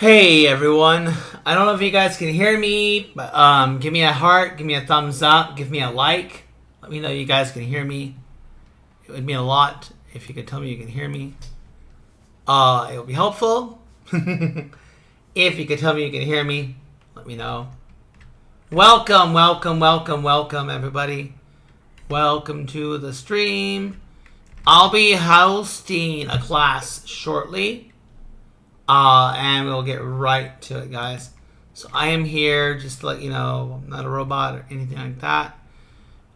Hey everyone, I don't know if you guys can hear me, but give me a heart, give me a thumbs up, give me a like. Let me know you guys can hear me. It would mean a lot if you could tell me you can hear me. It would be helpful. If you could tell me you can hear me, let me know. Welcome, welcome, welcome, welcome everybody. Welcome to the stream. I'll be hosting a class shortly. And we'll get right to it, guys. So I am here just to let you know I'm not a robot or anything like that.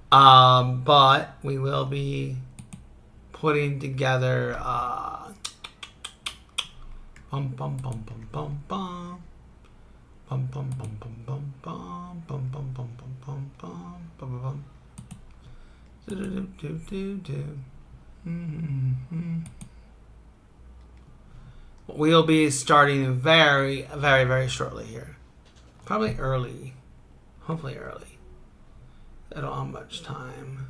But we will be putting together bum bum bum bum bum bum bum bum bum bum bum bum bum bum bum bum bum bum bum do do do do do. We'll be starting very, very, very shortly here. Probably early. Hopefully early. I don't have much time.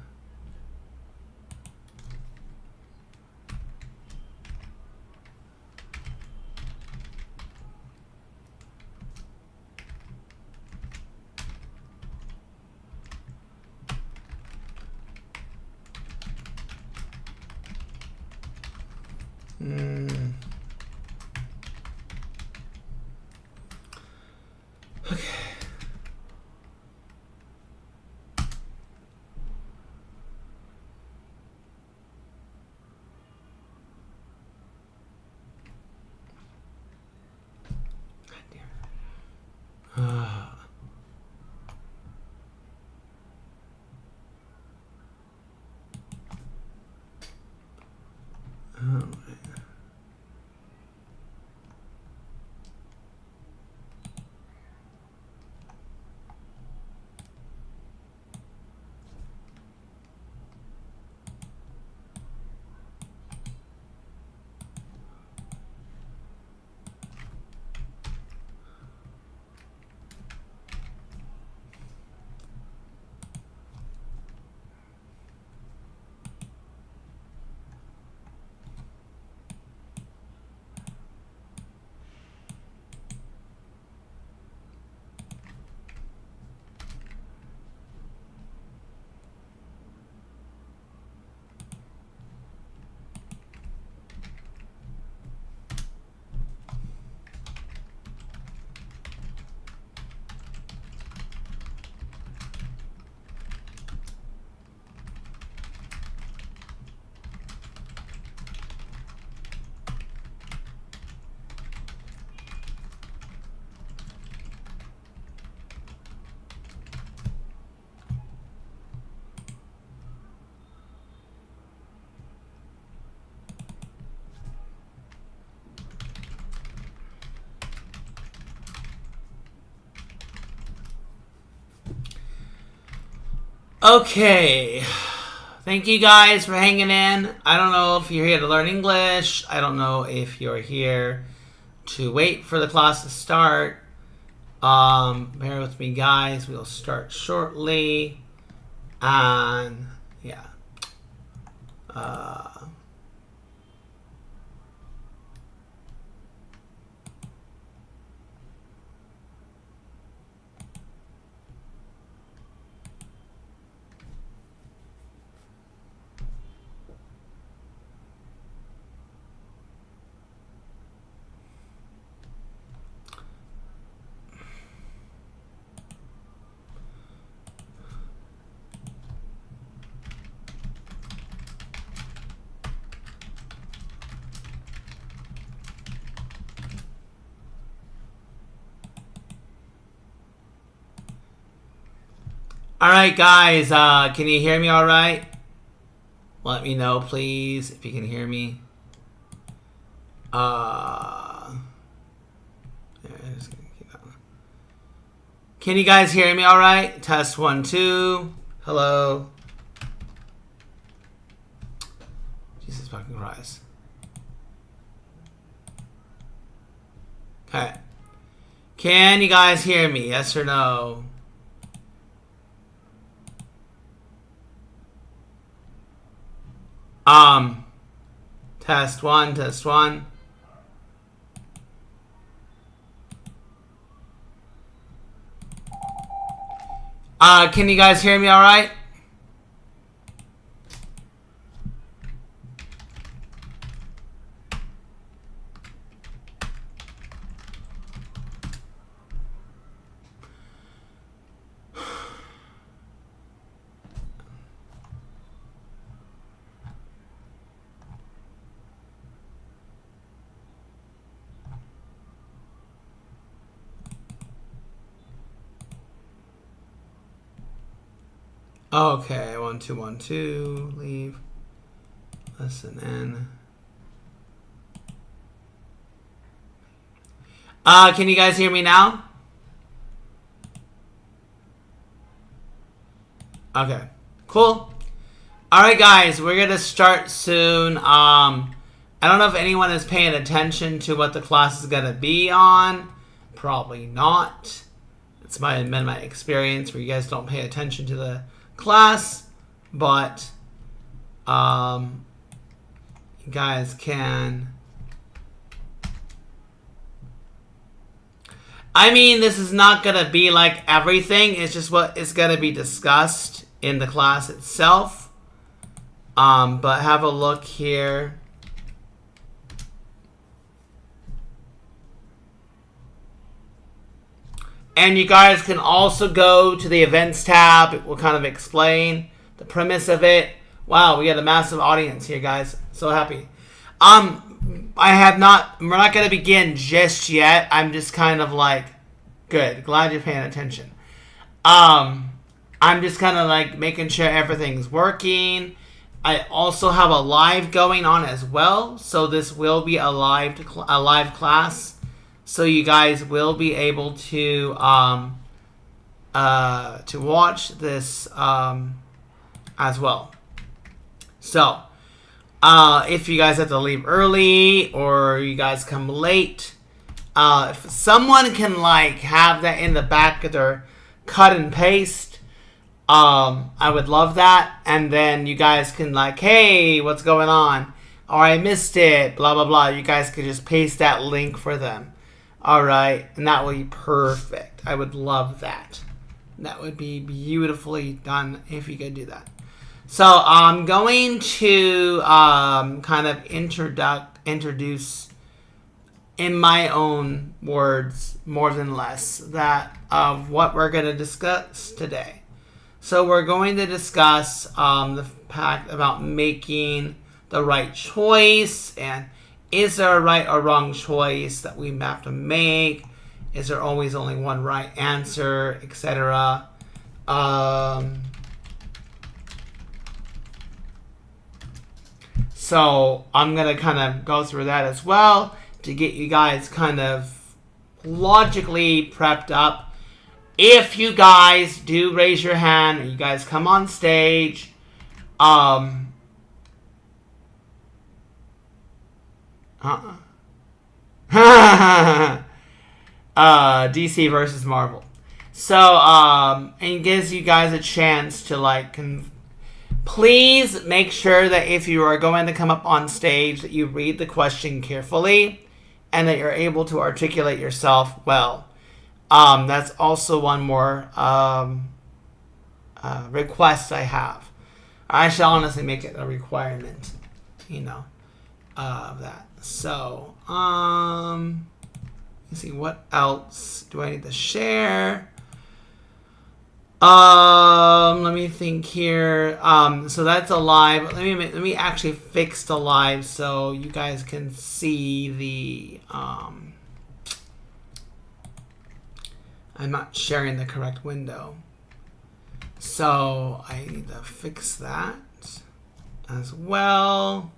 Okay. Okay. Thank you guys for hanging in. I don't know if you're here to learn English. I don't know if you're here to wait for the class to start. Bear with me, guys. We'll start shortly. And yeah. All right, guys. Can you hear me all right? Let me know, please, if you can hear me. Can you guys hear me all right? Test 1, 2. Hello. Jesus fucking Christ. Okay. Can you guys hear me? Yes or no? Test 1, test 1. Can you guys hear me all right? Okay, 1 2 1 2, leave. Listen in. Can you guys hear me now? Okay, cool. All right, guys, we're gonna start soon. I don't know if anyone is paying attention to what the class is gonna be on. Probably not. It's been my experience where you guys don't pay attention to the class, but you guys can. I mean, this is not gonna be like everything. It's just what is gonna be discussed in the class itself. But have a look here. And you guys can also go to the events tab. It will kind of explain the premise of it. Wow, we got a massive audience here, guys. So happy. We're not going to begin just yet. I'm just kind of like, good. Glad you're paying attention. I'm just kind of like making sure everything's working. I also have a live going on as well. So this will be a live class. So you guys will be able to watch this as well. So if you guys have to leave early or you guys come late, if someone can like have that in the back of their cut and paste, I would love that. And then you guys can like, hey, what's going on? Or I missed it, blah blah blah. You guys could just paste that link for them. All right, and that will be perfect. I would love that. That would be beautifully done if you could do that. So I'm going to kind of introduce in my own words, more than less, that of what we're going to discuss today. So we're going to discuss the fact about making the right choice, and is there a right or wrong choice that we have to make? Is there always only one right answer, etc.? So I'm going to kind of go through that as well to get you guys kind of logically prepped up. If you guys do raise your hand and you guys come on stage, DC versus Marvel. So, and it gives you guys a chance to like, please make sure that if you are going to come up on stage that you read the question carefully and that you're able to articulate yourself well. That's also one more request I have. I shall honestly make it a requirement, of that. So, let's see, what else do I need to share? Let me think here. So that's a live. Let me actually fix the live so you guys can see the. I'm not sharing the correct window, so I need to fix that as well.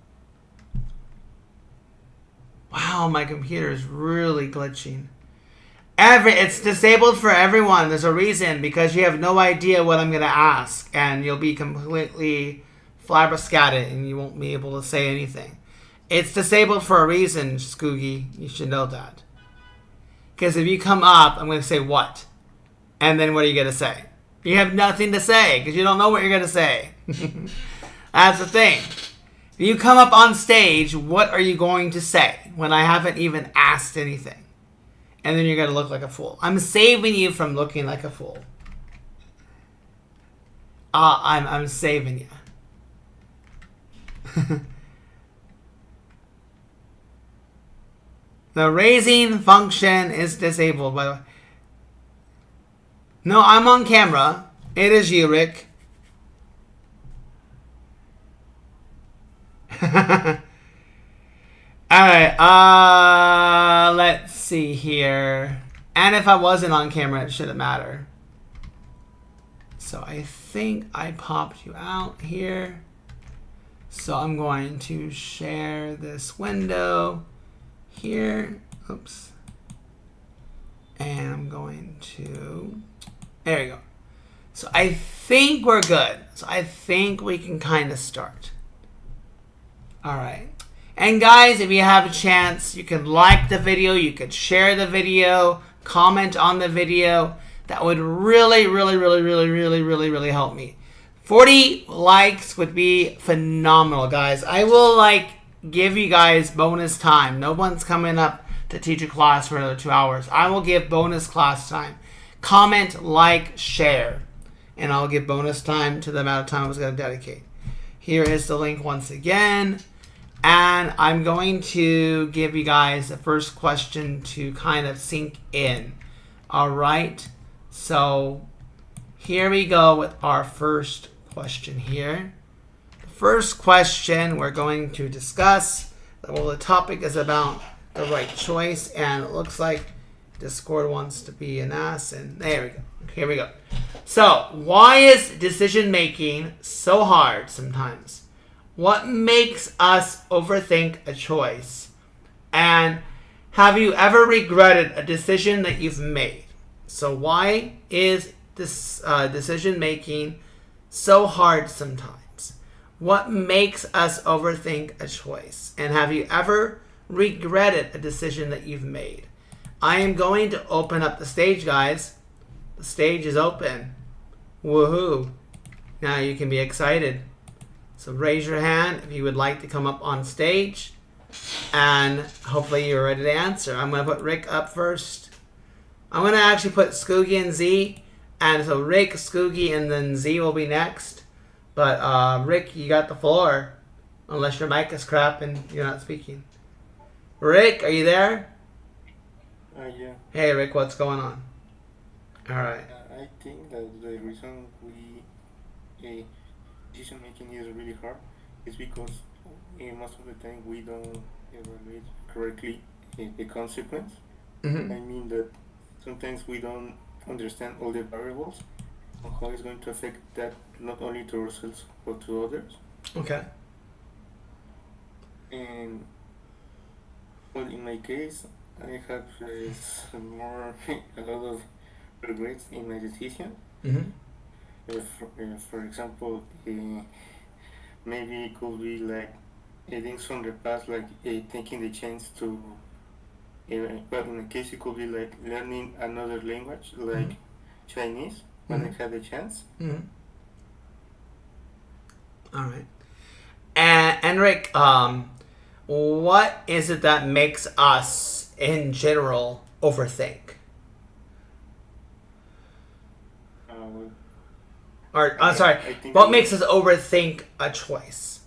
Wow, my computer is really glitching. It's disabled for everyone. There's a reason, because you have no idea what I'm going to ask, and you'll be completely flabbergasted, and you won't be able to say anything. It's disabled for a reason, Scoogie. You should know that. Because if you come up, I'm going to say what? And then what are you going to say? You have nothing to say, because you don't know what you're going to say. That's the thing. If you come up on stage, what are you going to say when I haven't even asked anything? And then you're going to look like a fool. I'm saving you from looking like a fool. I'm saving you. The raising function is disabled, by the way. No, I'm on camera. It is you, Rick. Alright, let's see here. And if I wasn't on camera, it shouldn't matter. So I think I popped you out here. So I'm going to share this window here. Oops. And I'm going to, there we go. So I think we're good. So I think we can kind of start. All right. And guys, if you have a chance, you can like the video, you could share the video, comment on the video. That would really help me. 40 likes would be phenomenal, guys. I will give you guys bonus time. No one's coming up to teach a class for another 2 hours. I will give bonus class time. Comment, like, share. And I'll give bonus time to the amount of time I was going to dedicate. Here is the link once again. And I'm going to give you guys the first question to kind of sink in. All right. So here we go with our first question here. The first question we're going to discuss. Well, the topic is about the right choice. And it looks like Discord wants to be an ass. And there we go. Here we go. So why is decision making so hard sometimes? What makes us overthink a choice? And have you ever regretted a decision that you've made? So why is this decision making so hard sometimes? What makes us overthink a choice? And have you ever regretted a decision that you've made? I am going to open up the stage, guys. The stage is open. Woohoo. Now you can be excited. So raise your hand if you would like to come up on stage. And hopefully you're ready to answer. I'm going to put Rick up first. I'm going to actually put Scoogie and Z. And so Rick, Scoogie, and then Z will be next. But Rick, you got the floor. Unless your mic is crap and you're not speaking. Rick, are you there? Yeah. Hey Rick, what's going on? Alright. I think that the reason decision making is really hard is because most of the time we don't evaluate correctly the consequence. Mm-hmm. I mean that sometimes we don't understand all the variables and how it's going to affect that not only to ourselves but to others. Okay. And well, in my case, I have a lot of regrets in my decision. Mm-hmm. For example, maybe it could be like things from the past, like taking the chance to, but in a case it could be like learning another language, like Chinese, when I had the chance. Mm-hmm. All right. And Rick, what is it that makes us, in general, overthink? Or, I'm sorry, what makes us overthink a choice?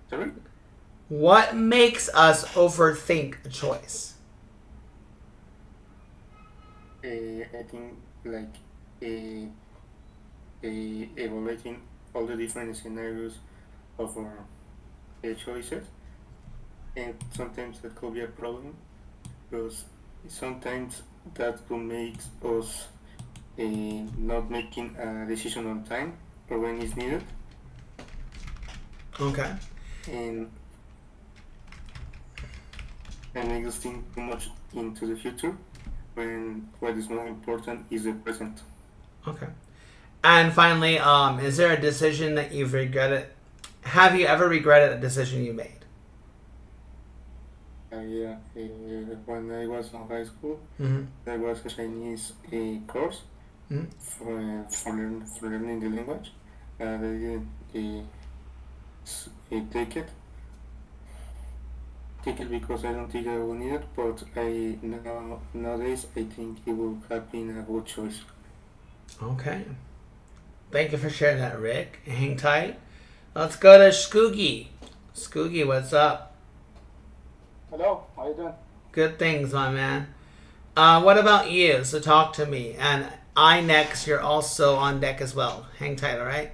Sorry? What makes us overthink a choice? I think like evaluating all the different scenarios of our choices, and sometimes that could be a problem because sometimes that could make us not making a decision on time or when it's needed. Okay. And make us think too much into the future when what is more important is the present. Okay. And finally, is there a decision that you've regretted? Have you ever regretted a decision you made? Yeah. When I was in high school, Mm-hmm. there was a Chinese course Mm-hmm. for learning the language. I didn't take it because I don't think I will need it, but nowadays I think it will have been a good choice. Okay. Thank you for sharing that, Rick. Hang tight. Let's go to Skoogie. Skoogie, what's up? Hello, how you doing? Good things, my man. What about you? So talk to me. And I next, you're also on deck as well. Hang tight, all right?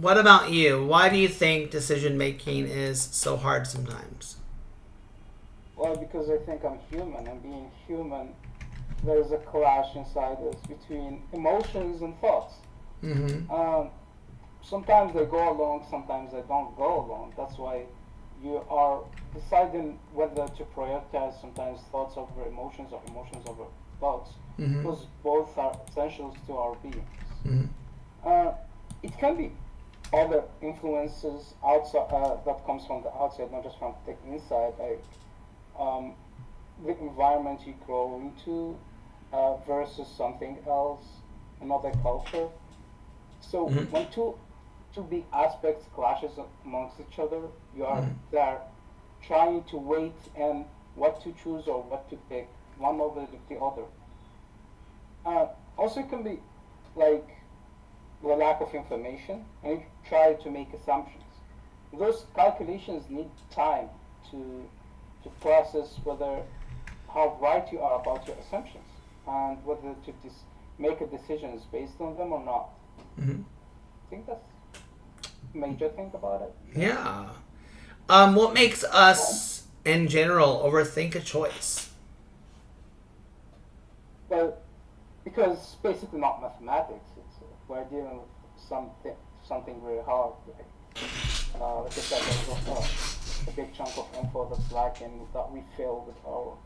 What about you? Why do you think decision making is so hard sometimes? Well, because I think I'm human, and being human, there's a clash inside us between emotions and thoughts. Mm-hmm. Sometimes they go along, sometimes they don't go along. That's why you are deciding whether to prioritize sometimes thoughts over emotions or emotions over thoughts, Mm-hmm. because both are essentials to our beings. Mm-hmm. Uh, it can be other influences outside that comes from the outside, not just from the inside, like um, the environment you grow into versus something else, another culture. So Mm-hmm. when two big aspects clashes amongst each other, you are Mm-hmm. there trying to wait and what to choose or what to pick, one over the other. Also, it can be like the lack of information, and you try to make assumptions. Those calculations need time to to process whether how right you are about your assumptions and whether to make a decisions based on them or not. Mm-hmm. I think that's a major thing about it. Yeah. What makes us in general overthink a choice? Well, because it's basically not mathematics. We're dealing with something very hard. Like I said, there's a big chunk of info that's lacking that we fill with our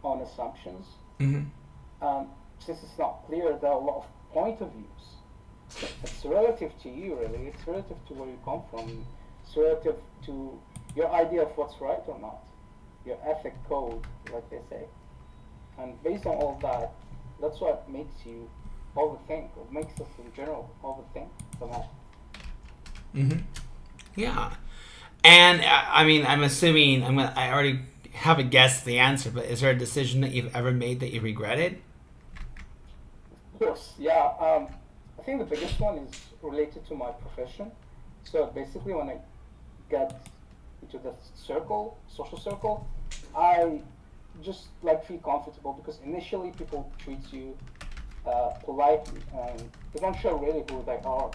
own assumptions. Mm-hmm. Since it's not clear, there are a lot of point of views. It's relative to you, really. It's relative to where you come from. It's relative to your idea of what's right or not, your ethic code, like they say. And based on all that, that's what makes you overthink, or makes us in general overthink the matter. Mm-hmm. Yeah. And I mean, I'm assuming I already have a guess the answer, but is there a decision that you've ever made that you regretted? Of course, yeah. I think the biggest one is related to my profession. So basically, when I get into the social circle, I just like feel comfortable because initially people treat you politely and they don't show really who they are.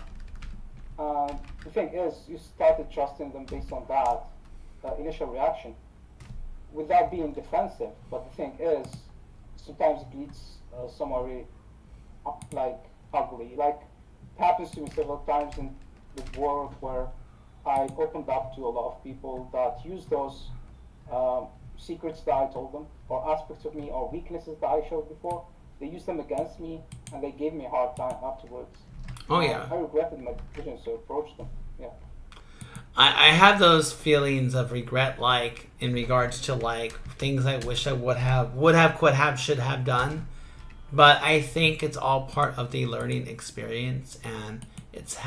The thing is, you started trusting them based on that initial reaction without being defensive. But the thing is, sometimes it leads somewhere really like ugly. Like it happens to me several times in the work where I opened up to a lot of people that use those secrets that I told them, or aspects of me, or weaknesses that I showed before. They used them against me, and they gave me a hard time afterwards. Oh yeah. I regretted my decision to approach them. Yeah. I have those feelings of regret, like in regards to like things I wish I could have, should have done. But I think it's all part of the learning experience, and it's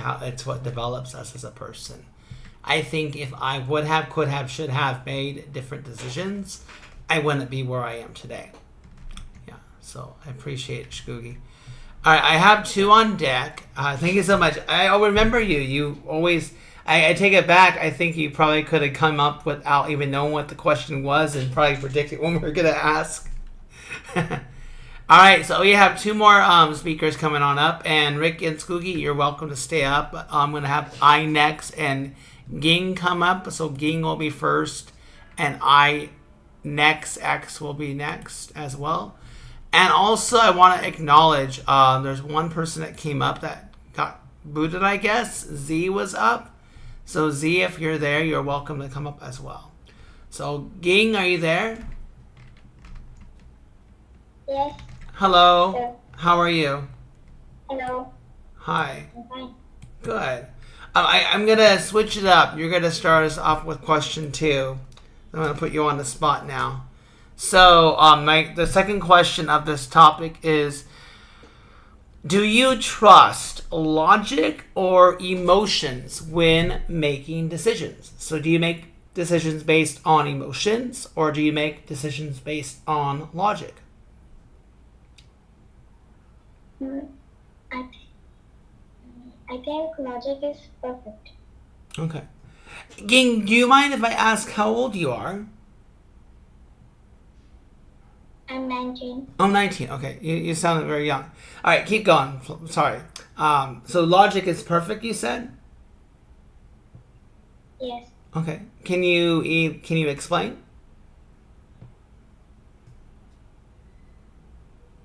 what develops us as a person. I think if I would have, could have, should have made different decisions, I wouldn't be where I am today. Yeah, so I appreciate it, Shkoogie. All right, I have two on deck. Thank you so much. I'll remember you. You always. I take it back. I think you probably could have come up without even knowing what the question was and probably predicted what we were going to ask. All right, so we have two more speakers coming on up. And Rick and Skoogie, you're welcome to stay up. I'm going to have I next and Ging come up. So Ging will be first and I next. X will be next as well. And also, I want to acknowledge there's one person that came up that got booted, I guess. Z was up. So, Z, if you're there, you're welcome to come up as well. So, Ging, are you there? Yes. Hello. Sir. How are you? Hello. Hi. I'm fine. Good. I'm going to switch it up. You're going to start us off with question 2. I'm going to put you on the spot now. So, the second question of this topic is, do you trust logic or emotions when making decisions? So do you make decisions based on emotions or do you make decisions based on logic? Mm, I, th- I think logic is perfect. Okay. Ging, do you mind if I ask how old you are? I'm 19. Oh, 19. Okay. You sound very young. All right, keep going. Sorry. So logic is perfect, you said? Yes, Okay. Can you explain?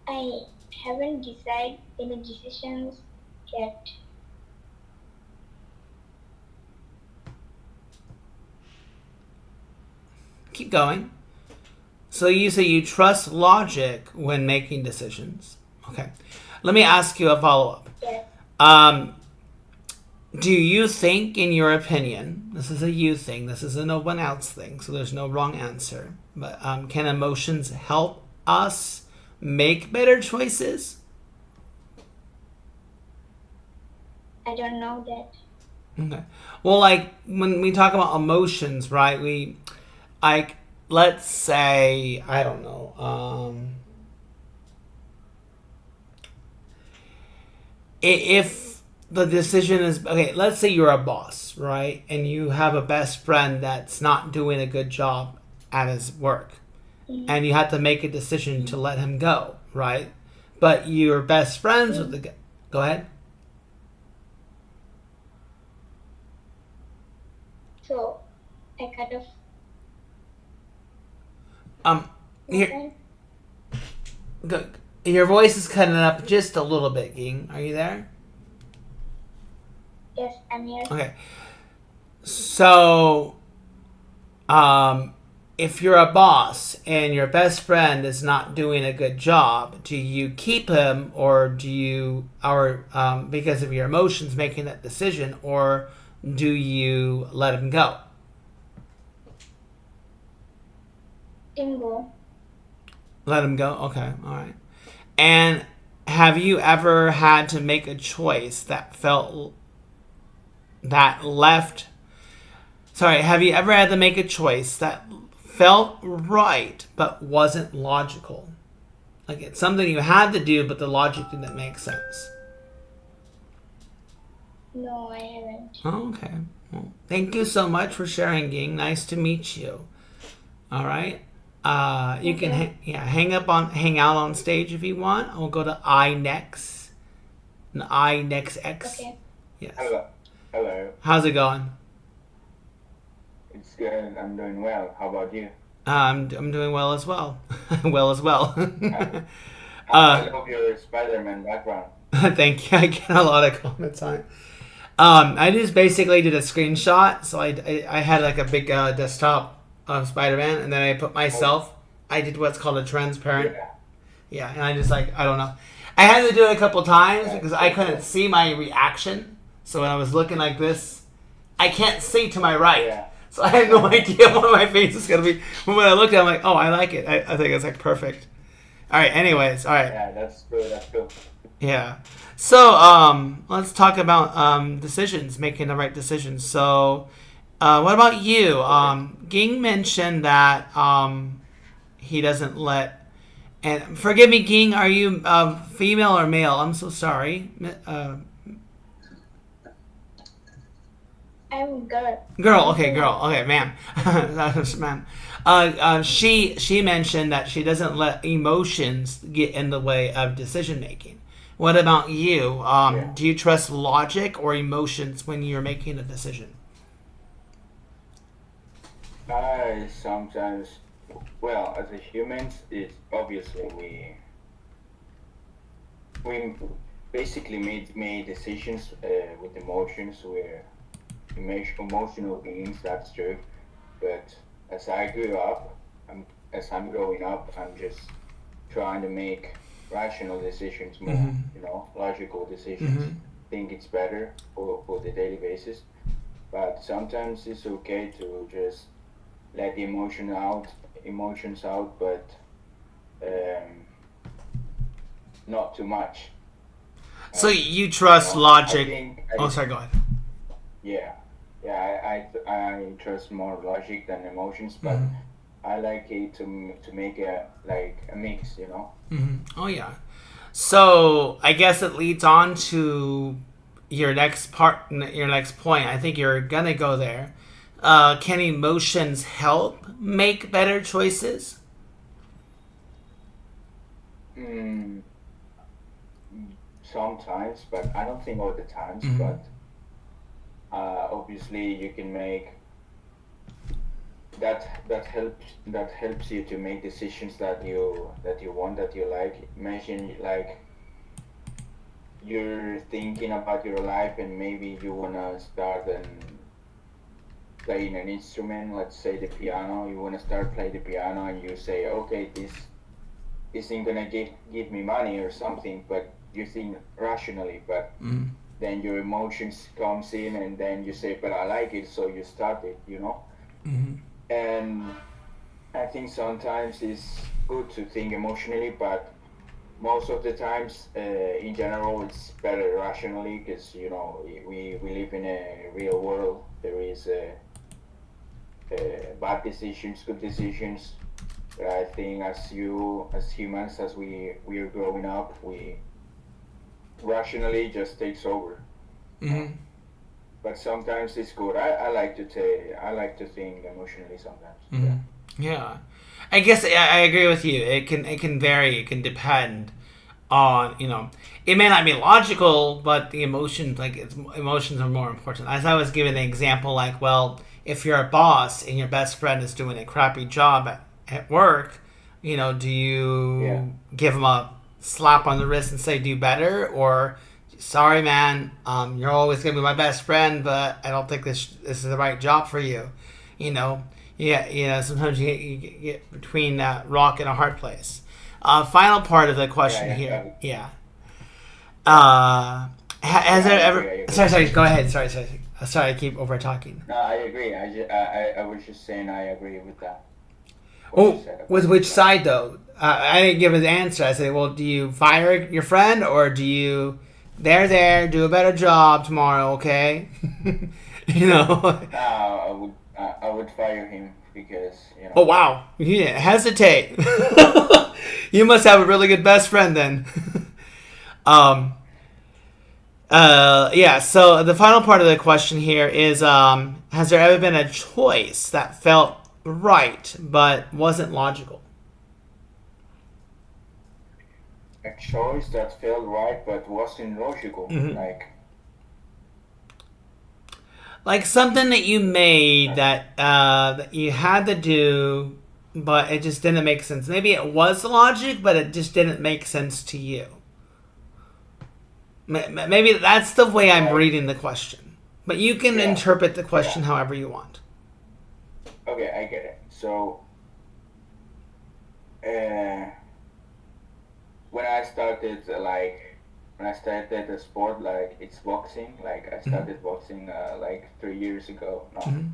I haven't decided any decisions yet. Keep going. So you say you trust logic when making decisions. Okay. Let me ask you a follow-up. Yes, Um, do you think, in your opinion, this is a you thing, this is a no one else thing, so there's no wrong answer, but can emotions help us make better choices? I don't know that. Okay. Well, like when we talk about emotions, right? Like, let's say, I don't know, if the decision is okay, let's say you're a boss, right? And you have a best friend that's not doing a good job at his work, and you have to make a decision to let him go, right? But you're best friends with the guy. Go ahead. So I kind of Here, listen. go, your voice is cutting up just a little bit, Ging. Are you there? Yes, I'm here. Okay. So, if you're a boss and your best friend is not doing a good job, do you keep him, or because of your emotions making that decision, or do you let him go? Tingo. Let him go? Okay, all right. And have you ever had to make a choice have you ever had to make a choice that felt right but wasn't logical? Like it's something you had to do, but the logic didn't make sense. No, I haven't. Oh, okay. Well, thank you so much for sharing, Ging. Nice to meet you. All right. You can hang out on stage if you want. I'll go to I next. And I next X. Okay. Yes. Hello. Hello. How's it going? It's good. I'm doing well. How about you? I'm doing well as well. Well as well. I love your Spider-Man background. Thank you. I get a lot of comments on it. I just basically did a screenshot. So I had like a big desktop of Spider-Man, and then I put myself. I did what's called a transparent. Yeah, and I just I don't know. I had to do it a couple times because I couldn't see my reaction. So when I was looking like this, I can't see to my right. Yeah. So I had no idea what my face is gonna be. But when I looked at it, I'm like, oh, I like it. I think it's perfect. All right. Anyways, all right. Yeah, that's good. That's good. Yeah. So let's talk about decisions, making the right decisions. So, what about you? Ging mentioned that he doesn't let. And forgive me, Ging. Are you female or male? I'm so sorry. I'm girl. Girl. Okay, girl. Okay, ma'am. Ma'am. She mentioned that she doesn't let emotions get in the way of decision making. What about you? Do you trust logic or emotions when you're making a decision? I sometimes, well, as a humans, it's obviously we basically made decisions with emotions. We're emotional beings. That's true. But as I grew up, as I'm growing up, I'm just trying to make rational decisions more, logical decisions. Think it's better for the daily basis. But sometimes it's okay to just let the emotions out, but um, not too much. So you trust logic. Sorry, go ahead. Yeah, I trust more logic than emotions, but I like it to make a mix, Oh yeah. So I guess it leads on to your next part, your next point. I think you're gonna go there. Can emotions help make better choices? Mm, sometimes, but I don't think all the times. Mhm. But obviously, you can make that helps you to make decisions that you want, that you like. Imagine like you're thinking about your life and maybe you wanna start and playing an instrument, let's say the piano. You wanna start playing the piano and you say, okay, this isn't gonna give me money or something, but you think rationally, but Mm-hmm. then your emotions comes in and then you say, but I like it, so you start it. Mm-hmm. And I think sometimes it's good to think emotionally, but most of the times, in general, it's better rationally because we live in a real world. There is bad decisions, good decisions. But I think as humans, as we are growing up, we rationally just takes over. Mm-hmm. But sometimes it's good. I like to think emotionally sometimes. Mm-hmm. Yeah, I guess I agree with you. It can vary. It can depend on It may not be logical, but the emotions emotions are more important. As I was giving the example, like, well, if you're a boss and your best friend is doing a crappy job at work, do Yeah. you give him a slap on the wrist and say do better, or sorry man, you're always gonna be my best friend, but I don't think this is the right job for you. you know yeah, sometimes you get between that rock and a hard place. Final part of the question Yeah, here. yeah. Yeah. Has there I ever? agree, I agree. Sorry. Go ahead. Sorry. I keep over talking. No, I agree. I was just saying I agree with that. What you Oh, said about with which that. side though? I didn't give an answer. I said, well, do you fire your friend or do you? There. Do a better job tomorrow, okay? you know. No, I would fire him because Oh wow, you didn't hesitate. you must have a really good best friend then. um. Yeah, so the final part of the question here is has there ever been a choice that felt right but wasn't logical? a choice that felt right but wasn't logical. Mhm. Like, Like something that you made that you had to do, but it just didn't make sense. Maybe it was logic, but it just didn't make sense to you. Maybe that's the way I'm Like, reading the question. But you can yeah, interpret the question yeah. however you want. Okay, I get it. So, uh, when I started the sport, like it's boxing. Like I started boxing like 3 years ago. No, Mhm.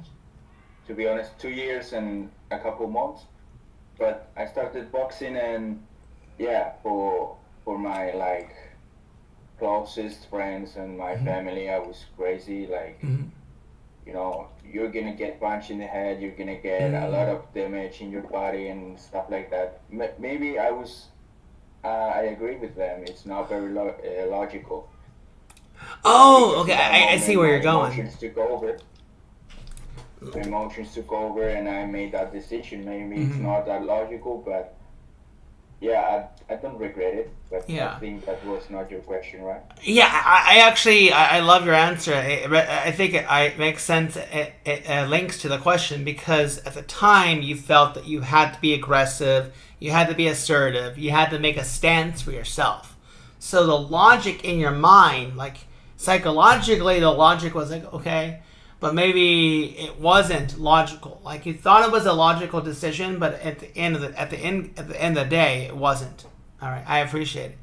to be honest, 2 years and a couple months. But I started boxing, and yeah, for my like closest friends and my family, I was crazy. Like, Mhm. you're gonna get punched in the head, you're gonna get a lot of damage in your body and stuff like that. Maybe I agree with them. It's not very logical. Oh, Because okay. in that I see moment, where my you're going. emotions took over. My emotions took over, and I made that decision. Maybe it's Mhm. not that logical, but yeah, I don't regret it. But I Yeah. think that was not your question, right? Yeah, I actually I love your answer. I think it makes sense. It links to the question because at the time you felt that you had to be aggressive, you had to be assertive, you had to make a stance for yourself. So the logic in your mind, like psychologically, the logic was like okay, but maybe it wasn't logical. Like you thought it was a logical decision, but at the end of the day, it wasn't. All right, I appreciate it.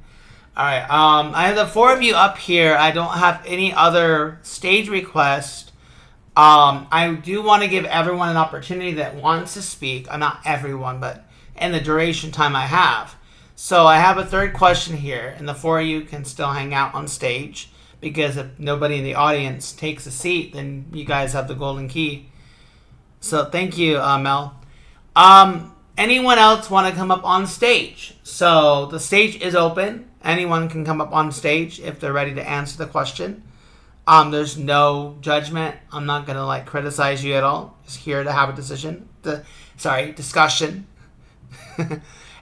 All right. I have the four of you up here. I don't have any other stage requests. I do want to give everyone an opportunity that wants to speak. Not everyone, but in the duration time I have. So I have a third question here, and the four of you can still hang out on stage because if nobody in the audience takes a seat, then you guys have the golden key. So thank you, Mel. Anyone else want to come up on stage? So the stage is open. Anyone can come up on stage if they're ready to answer the question. There's no judgment. I'm not gonna like criticize you at all. Just here to have a discussion.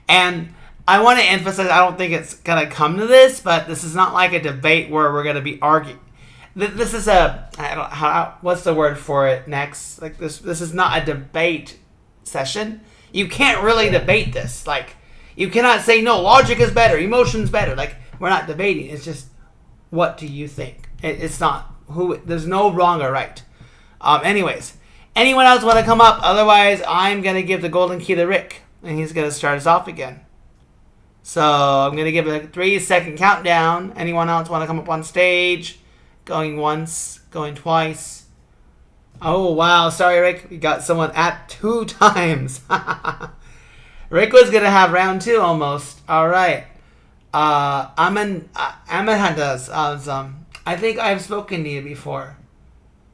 And I want to emphasize, I don't think it's gonna come to this, but this is not like a debate where we're gonna be arguing. This is what's the word for it next? Like this is not a debate session. You can't really debate this. Like, you cannot say, no, logic is better, emotion's better. Like, we're not debating. It's just, what do you think? It's not there's no wrong or right. Anyways, anyone else want to come up? Otherwise, I'm going to give the golden key to Rick, and he's going to start us off again. So, I'm going to give a 3-second countdown. Anyone else want to come up on stage? Going once, going twice. Oh, wow. Sorry, Rick. We got someone at 2 times. Rick was going to have round 2 almost. All right. Aman does. I think I've spoken to you before.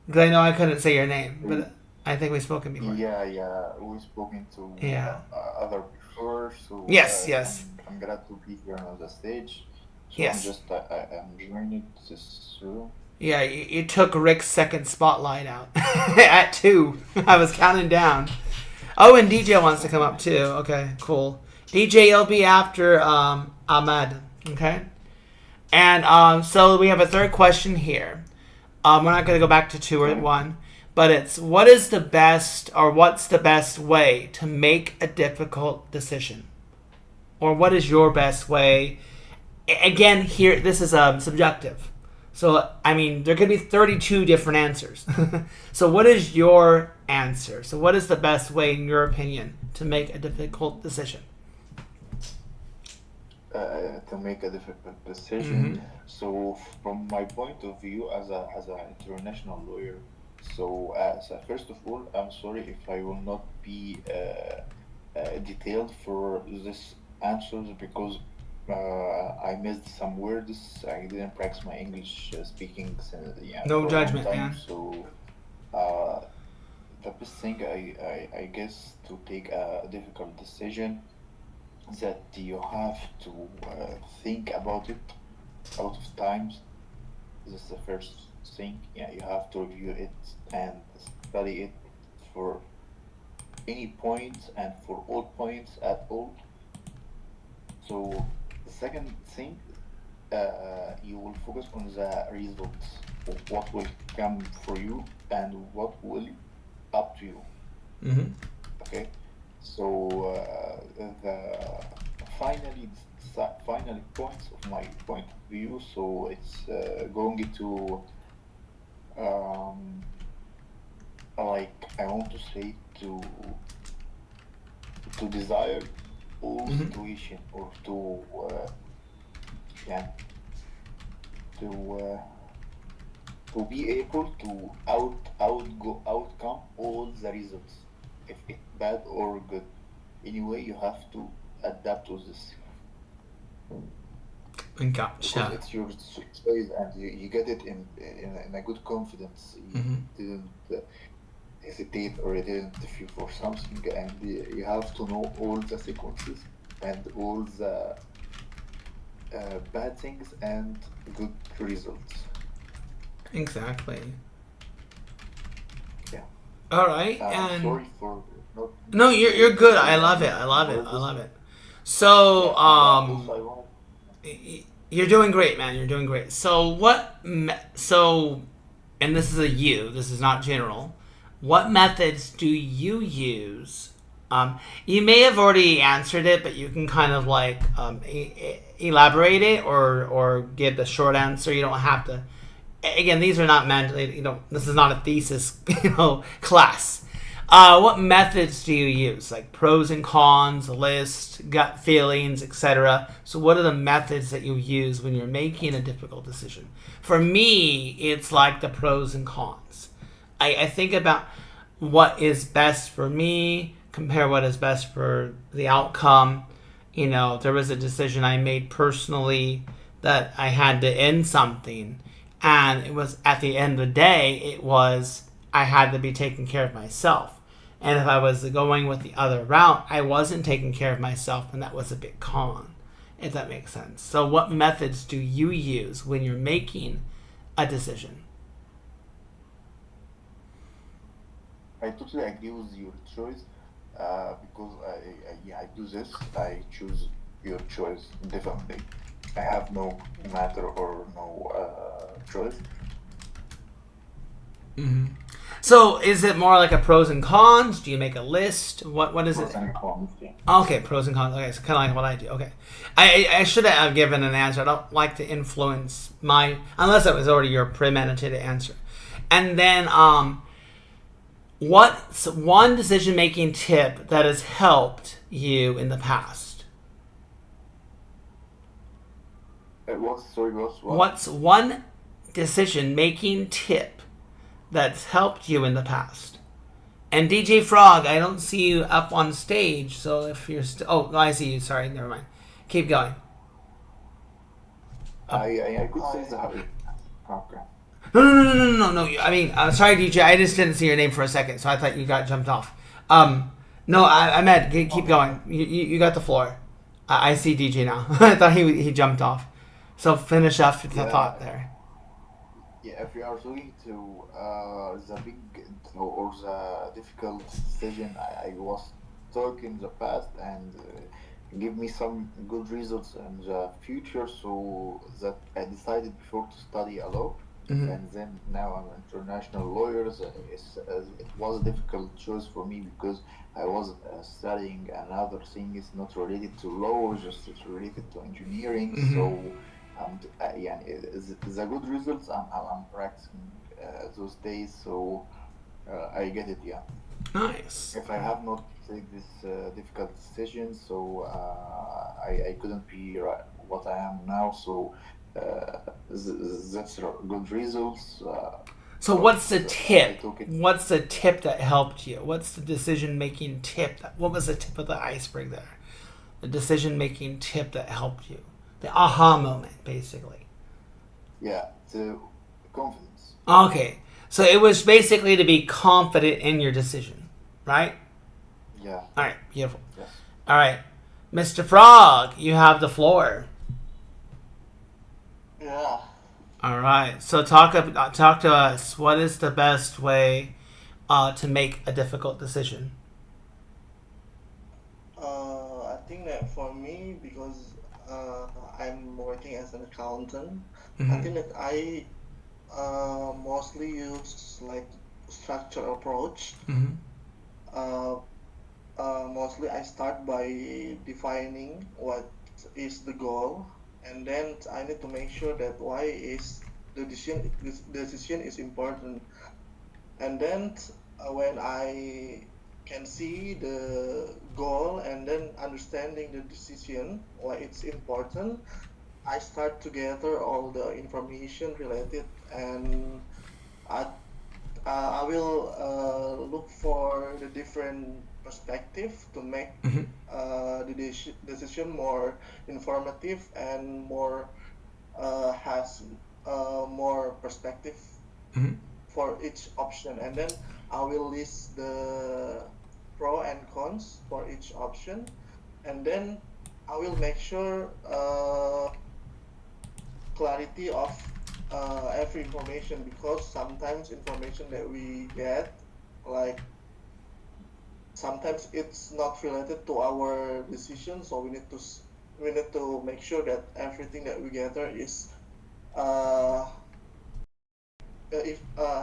Because I know I couldn't say your name, but I think we've spoken before. Yeah. We've spoken to other before, so yes. I'm glad to be here on the stage. So Yes. I'm joining this room. Yeah, you took Rick's second spotlight out at 2. I was counting down. Oh, and DJ wants to come up too. Okay, cool. DJ, you'll be after Ahmad. Okay. And so we have a third question here. We're not going to go back to 2 or 1, but it's what's the best way to make a difficult decision? Or what is your best way? Again, here, this is subjective. So, I mean, there could be 32 different answers. So what is your answer? So what is the best way, in your opinion, to make a difficult decision? To make a difficult decision. So, from my point of view as an international lawyer, so first of all, I'm sorry if I will not be detailed for this answers because I missed some words. I didn't practice my English speaking. No judgment, man. So, the best thing I guess to take a difficult decision that you have to think about it a lot of times. This is the first thing. Yeah, you have to review it and study it for any points and for all points at all. So the second thing, you will focus on the results of what will come for you and what will up to you. Okay. So the final points of my point of view. So it's going to like I want to say to desire all situation or to be able to outcome all the results, if it's bad or good. Anyway, you have to adapt to this. Gotcha. Because it's your choice and you get it in a good confidence. You didn't hesitate or you didn't feel for something, and you have to know all the sequences and all the bad things and good results. Exactly. Yeah. All right. And sorry for not. No, you're good. I love it. So you're doing great, man. You're doing great. So and this is this is not general. What methods do you use? You may have already answered it, but you can kind of like elaborate it or give the short answer. You don't have to. Again, these are not meant. This is not a thesis, class. What methods do you use? Like pros and cons, list, gut feelings, etc. So what are the methods that you use when you're making a difficult decision? For me, it's like the pros and cons. I think about what is best for me, compare what is best for the outcome. There was a decision I made personally that I had to end something. And it was at the end of the day, I had to be taking care of myself. And if I was going with the other route, I wasn't taking care of myself, and that was a big con. if that makes sense. So what methods do you use when you're making a decision? I totally agree with your choice because I do this. I choose your choice definitely. I have no matter or no choice. So is it more like a pros and cons? Do you make a list? What is Pros it? and cons, yeah. Okay, pros and cons. Okay, so kind of like what I do. Okay, I should have given an answer. I don't like to influence unless it was already your premeditated answer. And then what's one decision making tip that has helped you in the past? What's one decision making tip that's helped you in the past? And DJ Frog, I don't see you up on stage, so if you're oh, I see you. Sorry, never mind. Keep going. I could say that. Okay. No. I mean, I'm sorry, DJ. I just didn't see your name for a second, so I thought you got jumped off. No, I meant keep going. You got the floor. I see DJ now. I thought he jumped off. So finish up the thought there. Yeah, if we are going to the big or the difficult decision, I was stuck in the past and give me some good results in the future, so that I decided before to study a law. And then now I'm an international lawyer. It was a difficult choice for me because I was studying another thing. It's not related to law, just it's related to engineering. So, yeah, the good results I'm practicing those days. So I get it. Yeah. Nice. If I have not take this difficult decision, so I couldn't be right what I am now. So that's good results. So what's the tip? What's the tip that helped you? What's the decision-making tip? What was the tip of the iceberg there? The decision-making tip that helped you? The aha moment, basically. Yeah, the confidence. Okay. So it was basically to be confident in your decision, right? Yeah. All right. Beautiful. Yes. All right. Mr. Frog, you have the floor. Yeah. All right. So talk to us. What is the best way to make a difficult decision? I think that for me, because I'm working as an accountant, I think that I mostly use like structure approach. Mostly I start by defining what is the goal, and then I need to make sure that why is the decision is important. And then when I can see the goal and then understanding the decision why it's important, I start to gather all the information related, and I will look for the different perspective to make the decision more informative and more has more perspective for each option. And then I will list the pro and cons for each option, and then I will make sure clarity of every information, because sometimes information that we get, like sometimes it's not related to our decision, so we need to make sure that everything that we gather is if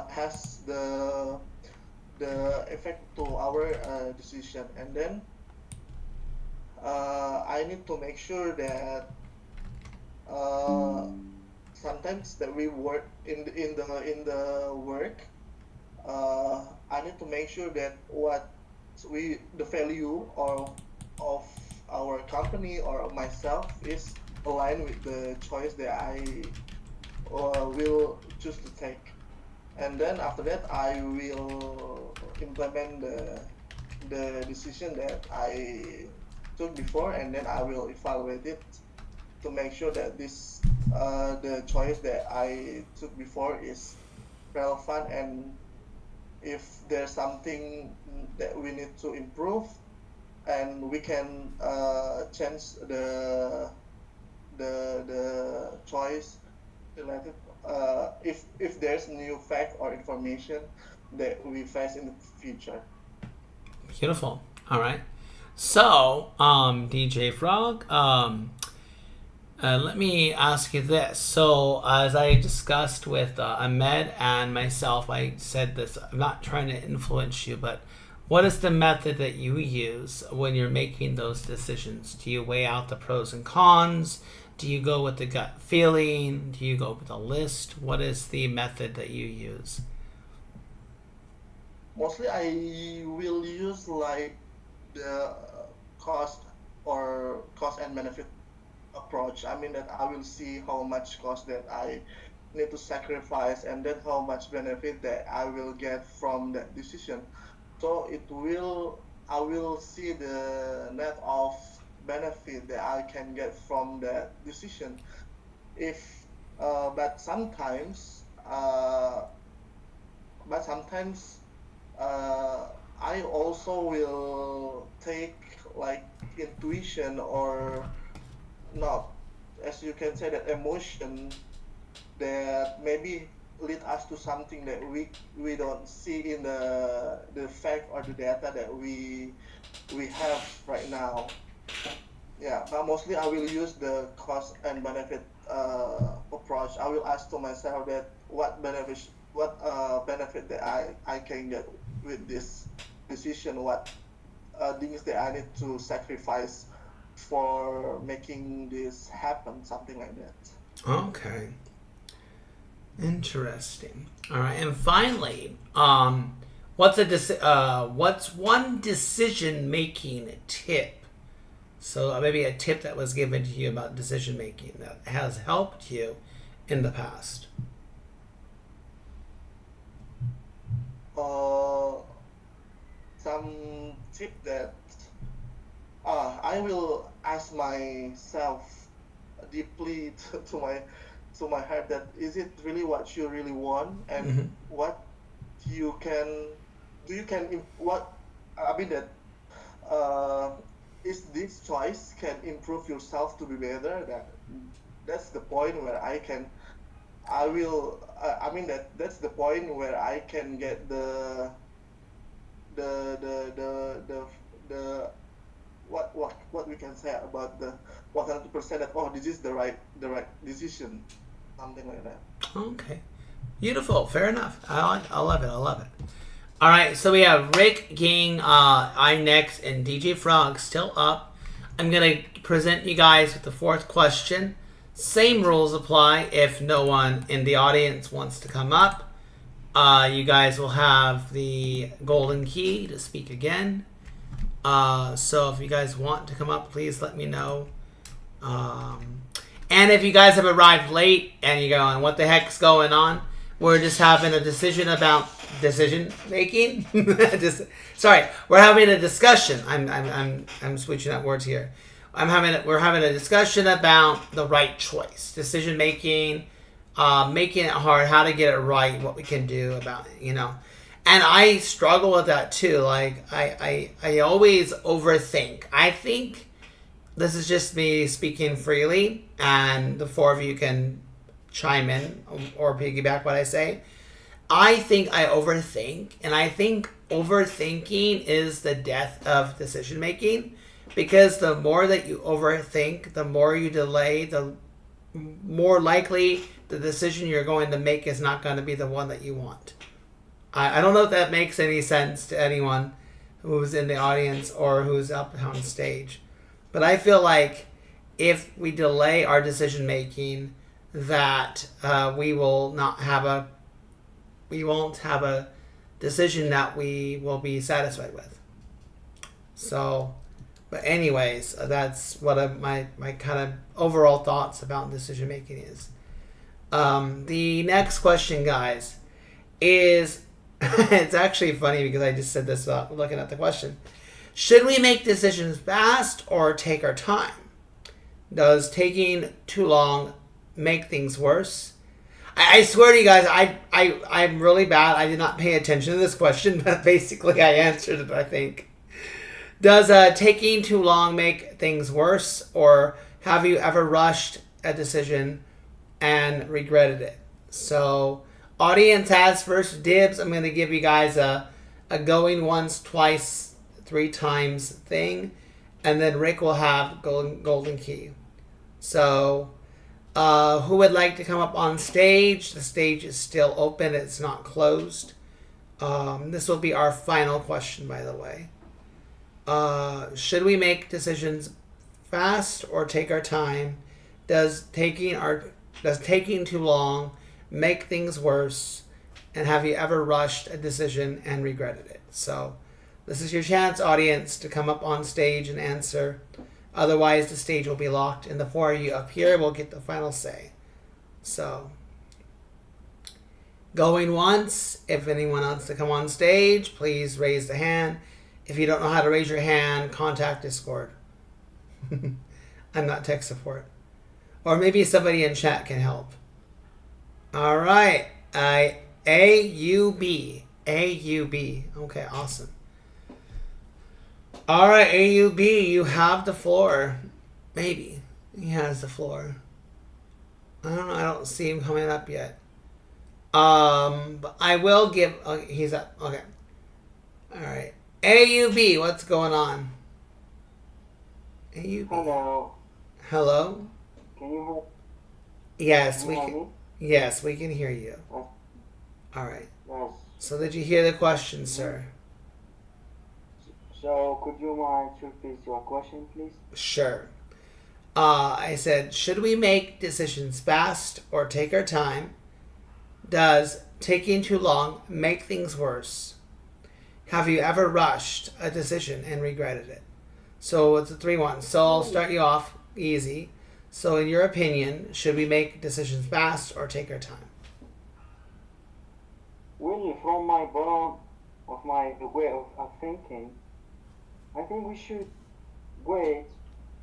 has the effect to our decision. And then I need to make sure that sometimes that we work in the work, I need to make sure that what the value of our company or myself is aligned with the choice that I will choose to take. And then after that I will implement the decision that I took before, and then I will evaluate it to make sure that the choice that I took before is relevant, and if there's something that we need to improve, and we can change the choice related if there's new fact or information that we face in the future. Beautiful. All right. So, DJ Frog, let me ask you this. So, as I discussed with Ahmed and myself, I said this. I'm not trying to influence you, but what is the method that you use when you're making those decisions? Do you weigh out the pros and cons? Do you go with the gut feeling? Do you go with a list? What is the method that you use? Mostly, I will use like the cost or cost and benefit approach. I mean that I will see how much cost that I need to sacrifice and then how much benefit that I will get from that decision. So I will see the net of benefit that I can get from that decision. If but sometimes but sometimes I also will take like intuition or not, as you can say that emotion that maybe lead us to something that we don't see in the fact or the data that we have right now. Yeah, but mostly I will use the cost and benefit approach. I will ask to myself that what benefit that I can get with this decision, what things that I need to sacrifice for making this happen, something like that. Okay. Interesting. All right, and finally, what's one decision making tip? So maybe a tip that was given to you about decision making that has helped you in the past. Some tip that I will ask myself deeply to my heart that is it really what you really want and what you can what I mean that is this choice can improve yourself to be better. That's the point where I mean that's the point where I can get the what we can say about the 100% that this is the right decision, something like that. Okay. Beautiful. Fair enough. I love it. All right. So we have Rick, Ging, I next, and DJ Frog still up. I'm going to present you guys with the fourth question. Same rules apply if no one in the audience wants to come up. You guys will have the golden key to speak again. So if you guys want to come up, please let me know. And if you guys have arrived late and you're going, what the heck's going on? We're just having a decision about decision making. We're having a discussion. I'm switching up words here. We're having a discussion about the right choice, decision making, making it hard, how to get it right, what we can do about it, And I struggle with that too. Like I always overthink. I think this is just me speaking freely, and the four of you can chime in or piggyback what I say. I think I overthink, and I think overthinking is the death of decision making, because the more that you overthink, the more you delay, the more likely the decision you're going to make is not going to be the one that you want. I don't know if that makes any sense to anyone who's in the audience or who's up on stage. But I feel like if we delay our decision making, that we won't have a decision that we will be satisfied with. So, but anyways, that's what my kind of overall thoughts about decision making is. The next question, guys, is it's actually funny because I just said this without looking at the question. Should we make decisions fast or take our time? Does taking too long make things worse? I swear to you guys, I'm really bad. I did not pay attention to this question, but basically I answered it, I think. Does taking too long make things worse, or have you ever rushed a decision and regretted it. So, audience has first dibs. I'm going to give you guys a going once, twice, 3 times thing. And then Rick will have golden key. So, who would like to come up on stage? The stage is still open. It's not closed. This will be our final question, by the way. Should we make decisions fast or take our time? Does taking too long make things worse? And have you ever rushed a decision and regretted it? So this is your chance, audience, to come up on stage and answer. Otherwise, the stage will be locked, and the 4 of you up here will get the final say. So, going once. If anyone wants to come on stage, please raise the hand. If you don't know how to raise your hand, contact Discord. I'm not tech support. Or maybe somebody in chat can help. All right. AUB. Okay, awesome. All right, AUB, you have the floor. Maybe. He has the floor. I don't know. I don't see him coming up yet. But I will give... Okay, he's up. Okay. All right. AUB, what's going on? AUB. Hello. Hello? Can you hear? Yes, Can we you hear can. me? Yes, we can hear you. Yes. All right. Yes. So did you hear the question, sir? So could you mind to repeat your question, please? Sure. I said, should we make decisions fast or take our time? Does taking too long make things worse? Have you ever rushed a decision and regretted it? So it's a 3-1. So I'll start you off easy. So in your opinion, should we make decisions fast or take our time? Really, from my bottom of my way of thinking, I think we should wait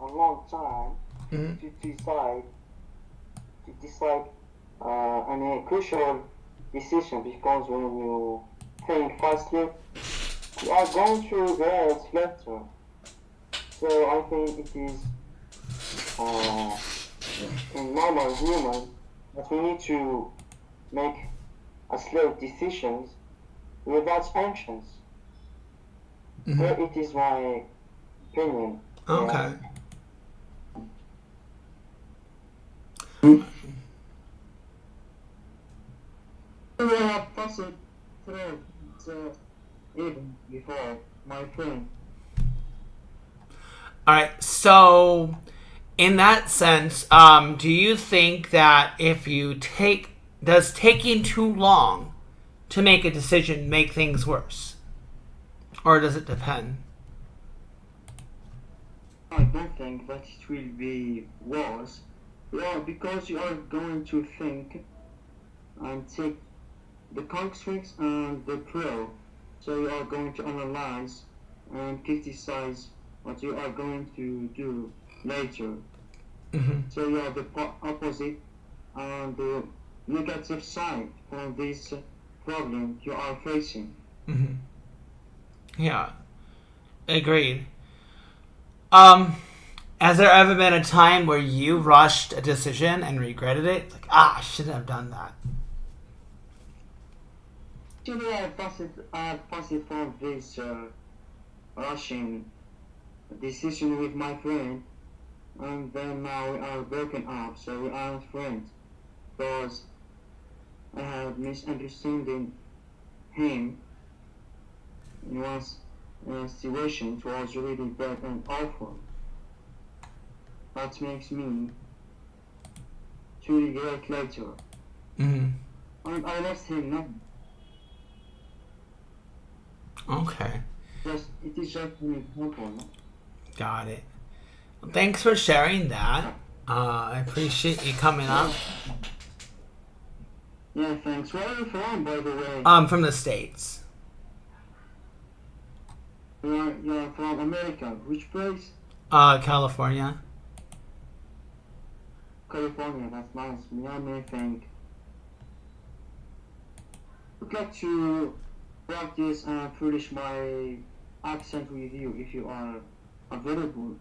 a long time to decide on a crucial decision, because when you think fastly, you are going to regret later. So I think it is in normal human that we need to make a slow decisions without sanctions. So it is my opinion. Okay. I passed through even before my friend. All right. So in that sense, do you think that if you does taking too long to make a decision make things worse? Or does it depend? I don't think that it will be worse. Yeah, because you are going to think and take the constraints and the pro. So you are going to analyze and criticize what you are going to do later. So you have the opposite and the negative side from this problem you are facing. Yeah. Agreed. Has there ever been a time where you rushed a decision and regretted it? Like, I shouldn't have done that. Actually, I passed from this rushing decision with my friend, and then now we are broken up, so we aren't friends, because I had misunderstanding him in one situation. It was really bad and awful. That makes me to regret later. And I lost him now. Okay. It is just an example. Got it. Well, thanks for sharing that. I appreciate you coming up. Yeah, thanks. Where are you from, by the way? From the States. You're from America. Which place? California. California, that's nice. Miami, I think. I'd like to practice and polish my accent with you if you are available.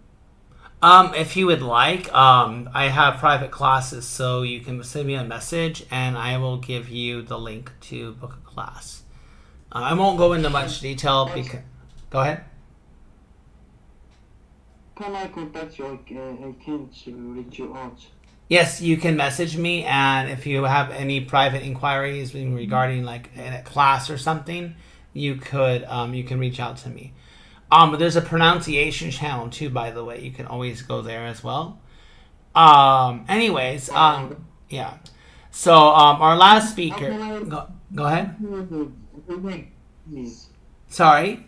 If you would like, I have private classes, so you can send me a message and I will give you the link to book a class. I won't go into much detail because. Go ahead. Can I contact you? I can't reach you out. Yes, you can message me, and if you have any private inquiries regarding like a class or something, you can reach out to me. There's a pronunciation channel too, by the way. You can always go there as well. Anyways, yeah. So our last speaker. Go ahead. Please. Sorry.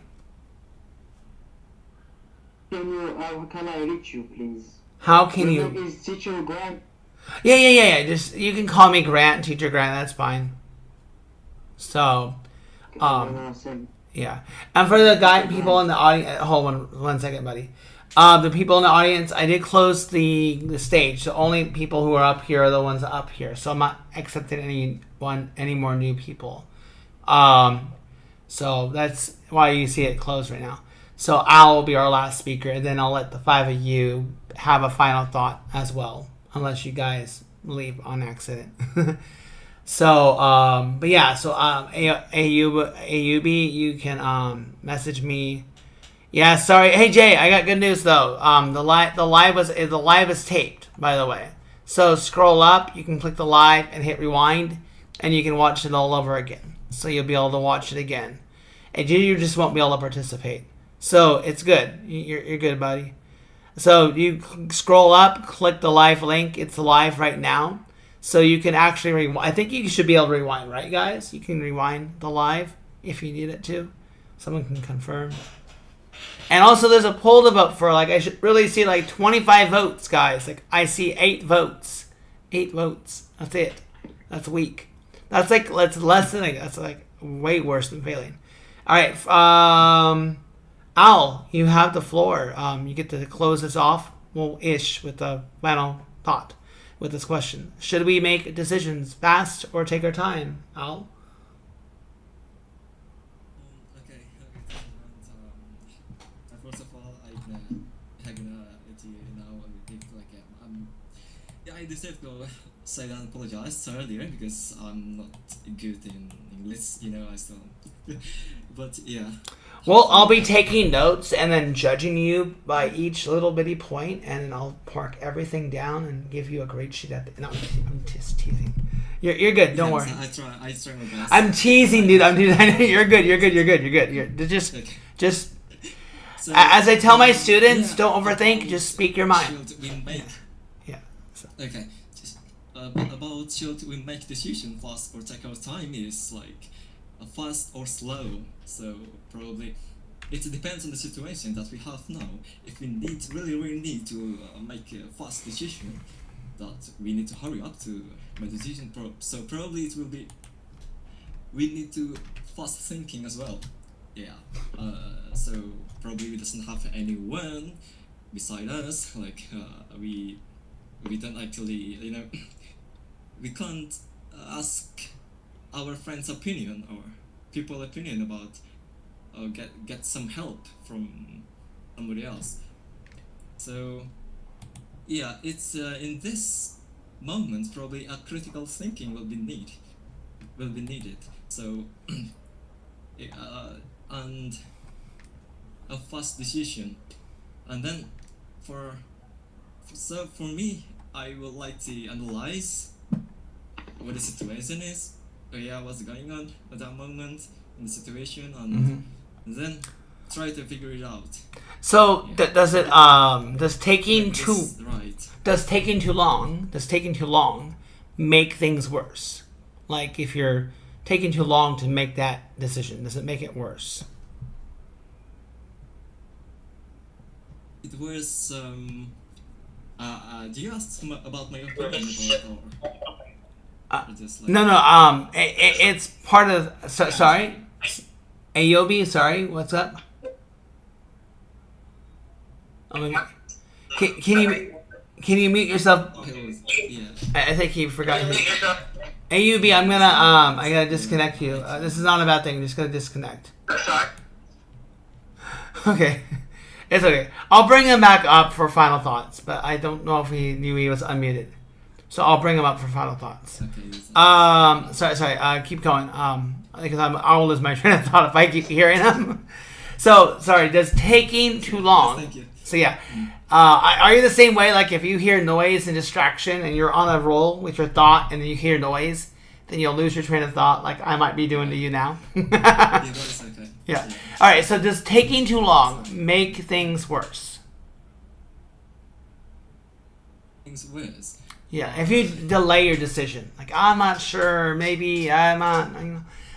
Can I reach you, please? How can Your you? name is Teacher Grant. Yeah. Just you can call me Grant, Teacher Grant. That's fine. So, yeah. And for the people in the audience, hold on one second, buddy. The people in the audience, I did close the stage. The only people who are up here are the ones up here. So I'm not accepting any more new people. So that's why you see it closed right now. So Al will be our last speaker, and then I'll let the 5 of you have a final thought as well, unless you guys leave on accident. So, but yeah, so AUB, you can message me. Yeah, sorry. Hey Jay, I got good news though. The live is taped, by the way. So scroll up, you can click the live and hit rewind, and you can watch it all over again. So you'll be able to watch it again, and you just won't be able to participate. So it's good. You're good, buddy. So you scroll up, click the live link. It's live right now. So you can actually rewind. I think you should be able to rewind, right, guys? You can rewind the live if you need it to. Someone can confirm. And also, there's a poll to vote for. Like, I should really see like 25 votes, guys. Like, I see 8 votes. 8 votes. That's it. That's weak. That's less than that's like way worse than failing. All right. Al, you have the floor. You get to close this off. Well, with the final thought. With this question, should we make decisions fast or take our time, Al? Okay. First of all, I I deserve to say and apologize earlier because I'm not good in English, I still. But yeah. Well, I'll be taking notes and then judging you by each little bitty point, and then I'll park everything down and give you a grade sheet at the. No, I'm just teasing. You're good. Don't worry. I try my best. I'm teasing, dude. I'm teasing. You're good. You're just. So, as I tell my students, don't overthink. Just speak your mind. Should we make? Yeah. So. Okay. Just about should we make decision fast or take our time is like fast or slow. So probably it depends on the situation that we have now. If we really need to make a fast decision, that we need to hurry up to my decision. So probably it will be we need to fast thinking as well. Yeah. So probably we doesn't have anyone beside us. Like we don't actually we can't ask our friends' opinion or people opinion about get some help from somebody else. So yeah, it's in this moment probably a critical thinking will be needed. So and a fast decision, and then for me, I would like to analyze what the situation is. What's going on at that moment in the situation, and then try to figure it out. So Yeah. does taking too long make things worse? Like if you're taking too long to make that decision, does it make it worse? It was do you ask about my opinion about or just like No. It's part of. Sorry, Ayobi. Sorry, what's up? Can you mute yourself? yeah. I think he forgot. AUB, I gotta disconnect you. This is not a bad thing. I'm just gonna disconnect. Okay. It's okay. I'll bring him back up for final thoughts, but I don't know if he knew he was unmuted. So I'll bring him up for final thoughts. Okay. Sorry. Keep going. Because I'll lose my train of thought if I keep hearing him. So sorry. Does taking too long? Thank you. So yeah. Are you the same way? Like if you hear noise and distraction, and you're on a roll with your thought, and then you hear noise, then you'll lose your train of thought, like I might be doing to you now. Yeah, that's okay. Yeah. All right. So does taking too long make things worse? Things worse. Yeah, if you delay your decision, like I'm not sure, maybe I'm not.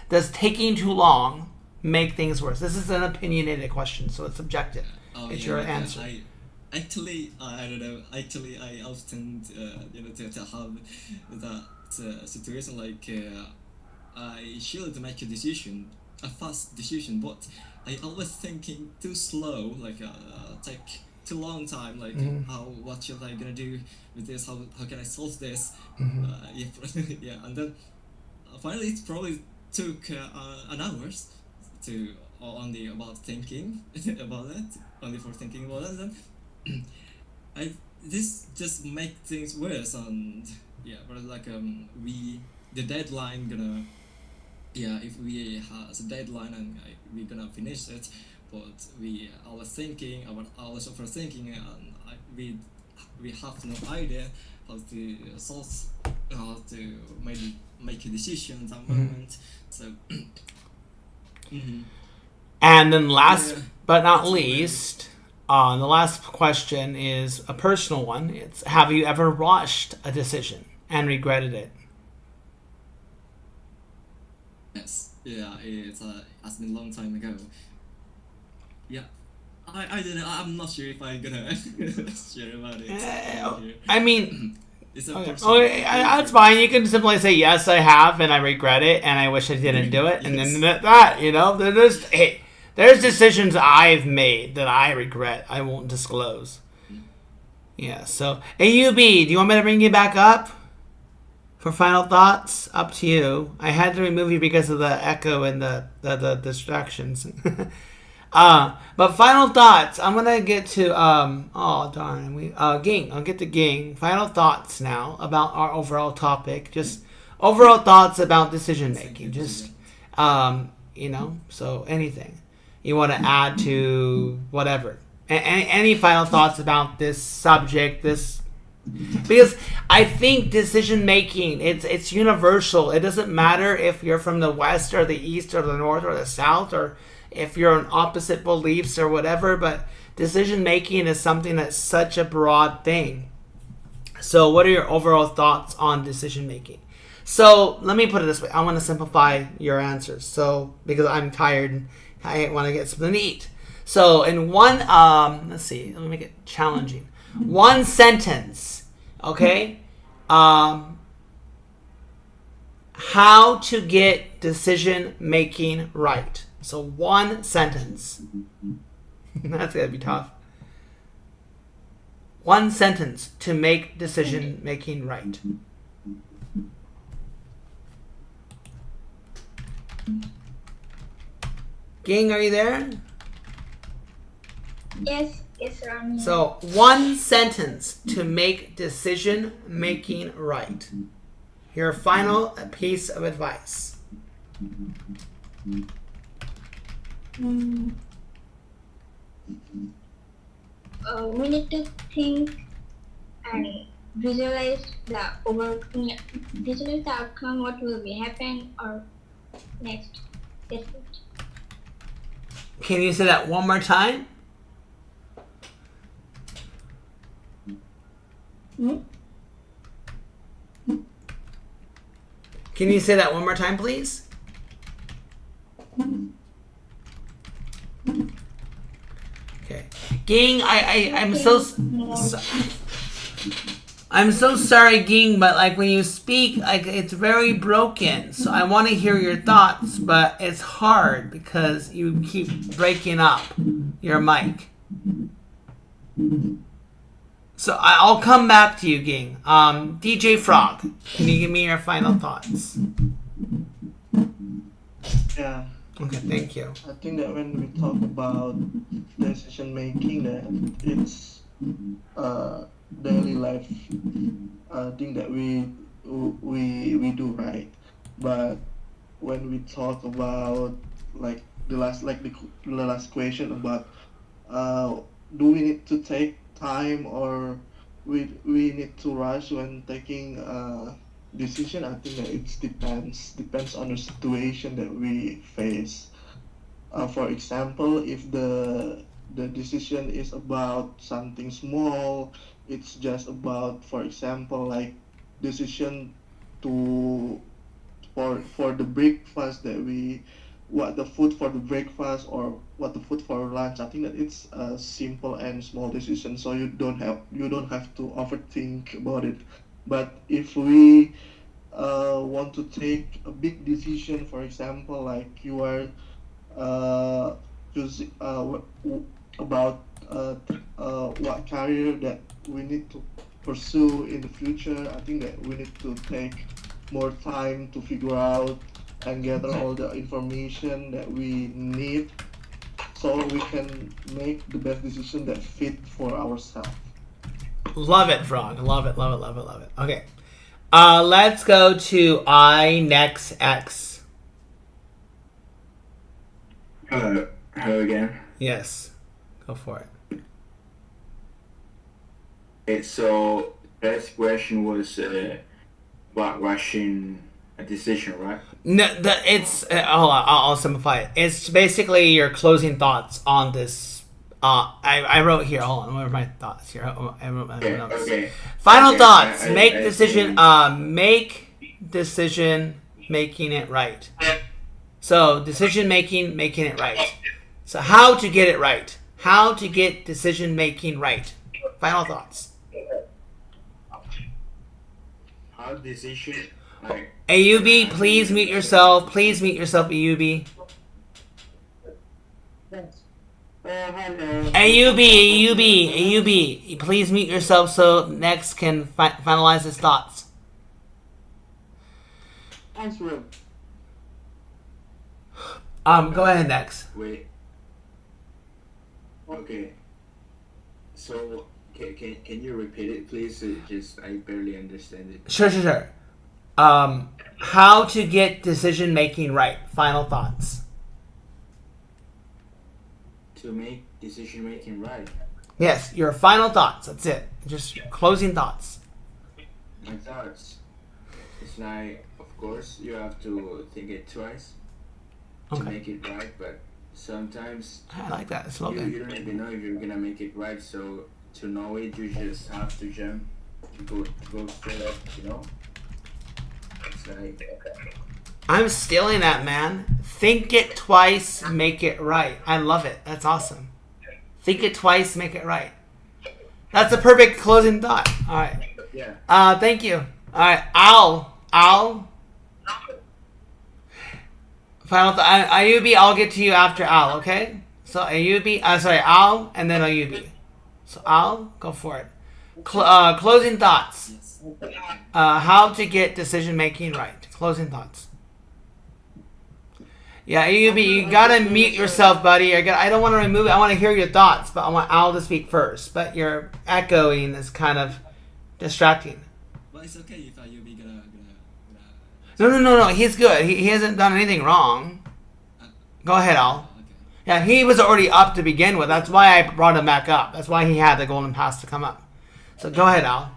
Does taking too long make things worse? This is an opinionated question, so it's subjective. It's your answer. I don't know. Actually, I often to have that situation like I should make a fast decision, but I always thinking too slow, like take too long time, like what should I gonna do with this? How can I solve this? Yeah, and then finally it probably took an hours to only about thinking about it, only for thinking about it. And then this just make things worse, and yeah, but like the deadline gonna. Yeah, if we has a deadline and we're gonna finish it, but we are thinking about always overthinking, and we have no idea how to solve, how to make a decision at that moment. So, And then last Yeah. but not least, the last question is a personal one. It's have you ever rushed a decision and regretted it? yes, yeah, it has been a long time ago. Yeah, I don't know. I'm not sure if I'm gonna share about it. I mean, It's a okay, personal. that's fine. You can simply say yes, I have, and I regret it, and I wish I didn't do it, and then that there's decisions I've made that I regret. I won't disclose. Yeah. So, AUB, do you want me to bring you back up for final thoughts? Up to you. I had to remove you because of the echo and the distractions. But final thoughts. I'm gonna get to oh darn, Ging. I'll get to Ging. Final thoughts now about our overall topic. Just overall thoughts about decision making. Just so anything you want to add to whatever. Any final thoughts about this subject? Because I think decision making it's universal. It doesn't matter if you're from the west or the east or the north or the south, or if you're on opposite beliefs or whatever, but decision making is something that's such a broad thing. So what are your overall thoughts on decision making? So let me put it this way. I want to simplify your answers. So because I'm tired and I want to get something to eat. So in one, let's see, let me make it challenging. One sentence, okay? How to get decision making right. So one sentence. That's gonna be tough. One sentence to make decision making right. Ging, are you there? Yes, Rami. So one sentence to make decision making right. Your final piece of advice. We need to think and visualize the visualize the outcome, what will be happen or next. That's it. Can you say that one more time? Can you say that one more time, please? Okay. Ging, I'm so sorry, Ging, but like when you speak, like it's very broken. So I want to hear your thoughts, but it's hard because you keep breaking up your mic. So I'll come back to you, Ging. DJ Frog, can you give me your final thoughts? Yeah. Okay, thank you. I think that when we talk about decision making, that it's daily life thing that we do, right? But when we talk about like the last question about uh, do we need to take time or we need to rush when taking decision, I think that it depends on the situation that we face. For example, if the decision is about something small, it's just about, for example, like decision to for the breakfast that we what the food for the breakfast or what the food for lunch. I think that it's a simple and small decision, so you don't have to overthink about it. But if we want to take a big decision, for example, like you are uh, choosing about what career that we need to pursue in the future, I think that we need to take more time to figure out and gather all the information that we need so we can make the best decision that fit for ourselves. Love it, Frog. Love it, love it, love it, love it. Okay. Let's go to I next X. Hello again. Yes. Go for it. Okay, so first question was about rushing a decision, right? No, it's hold on. I'll simplify it. It's basically your closing thoughts on this. I wrote here. Hold on. What are my thoughts here? I wrote my notes. Okay. Final Okay, thoughts. I Make think- decision. Make decision. Making it right. So decision making it right. So how to get it right? How to get decision making right? Final thoughts. How decision like AUB, please mute yourself. Please mute yourself, AUB. Hello. AUB, please mute yourself so Next can finalize his thoughts. Answer. Go ahead, Next. wait. Okay. So can you repeat it, please? Just I barely understand it. Sure. How to get decision making right? Final thoughts. To make decision making right. Yes, your final thoughts. That's it. Just closing thoughts. My thoughts. It's like, of course, you have to think it twice to Okay. make it right, but sometimes I like that you slogan. don't even know if you're gonna make it right. So to know it, you just have to jump, to go straight up. You know. It's like I'm stealing that, man. Think it twice, make it right. I love it. That's awesome. Think it twice, make it right. That's a perfect closing thought. All right. yeah. Thank you. All right, Al. Final thought. Ayubi, I'll get to you after Al. Okay. So Ayubi, Al, and then Ayubi. So Al, go for it. Closing thoughts. Yes. How to get decision making right. Closing thoughts. Yeah, Ayubi, you gotta mute yourself, buddy. I don't want to remove it. I want to hear your thoughts, but I want Al to speak first. But your echoing is kind of distracting. But it's okay if you'll be gonna No. He's good. He hasn't done anything wrong. Go ahead, Al. okay. Yeah, he was already up to begin with. That's why I brought him back up. That's why he had the golden pass to come up. So go ahead, Al.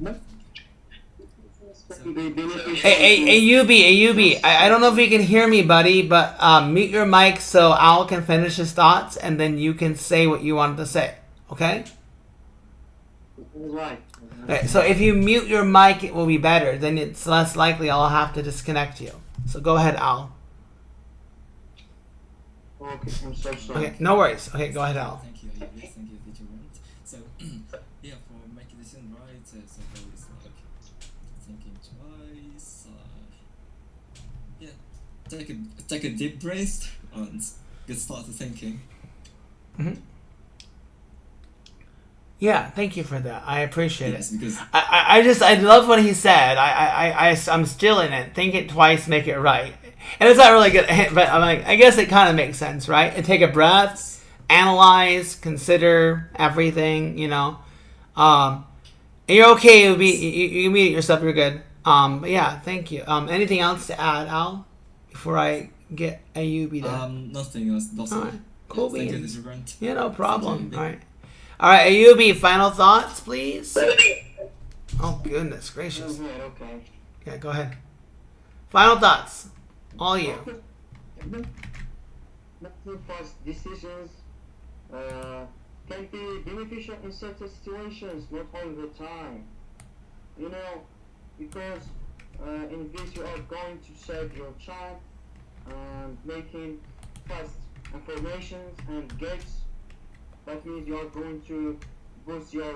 Okay. Hey, AUB. I don't know if you can hear me, buddy, but mute your mic so Al can finish his thoughts, and then you can say what you wanted to say. Okay? Right. Okay, so if you mute your mic, it will be better. Then it's less likely I'll have to disconnect you. So go ahead, Al. Okay, I'm so sorry. Okay, no worries. Okay, go ahead, Al. Thank you. Yes, thank you, teacher. So, yeah, for making decision right, so there is like thinking twice. Yeah, take a deep breath and get started thinking. Yeah, thank you for that. I appreciate Yes, it. because I love what he said. I'm stealing it. Think it twice, make it right. And it's not really good, but I'm like, I guess it kind of makes sense, right? And take a breath, analyze, consider everything, you know. And you're okay. You mute yourself. You're good. But yeah, thank you. Anything else to add, Al, before I get Ayubi there? Nothing else. That's all. All right. Cool Thank you, beans. Mr. Grant. Yeah, no problem. Thank you. All right. All right, Ayubi, final thoughts, please. Oh goodness gracious. Okay. Yeah, go ahead. Final thoughts. All you. Making fast decisions can be beneficial in certain situations, not all the time. You know, because in this you are going to save your time and making fast informations and gates. That means you are going to boost your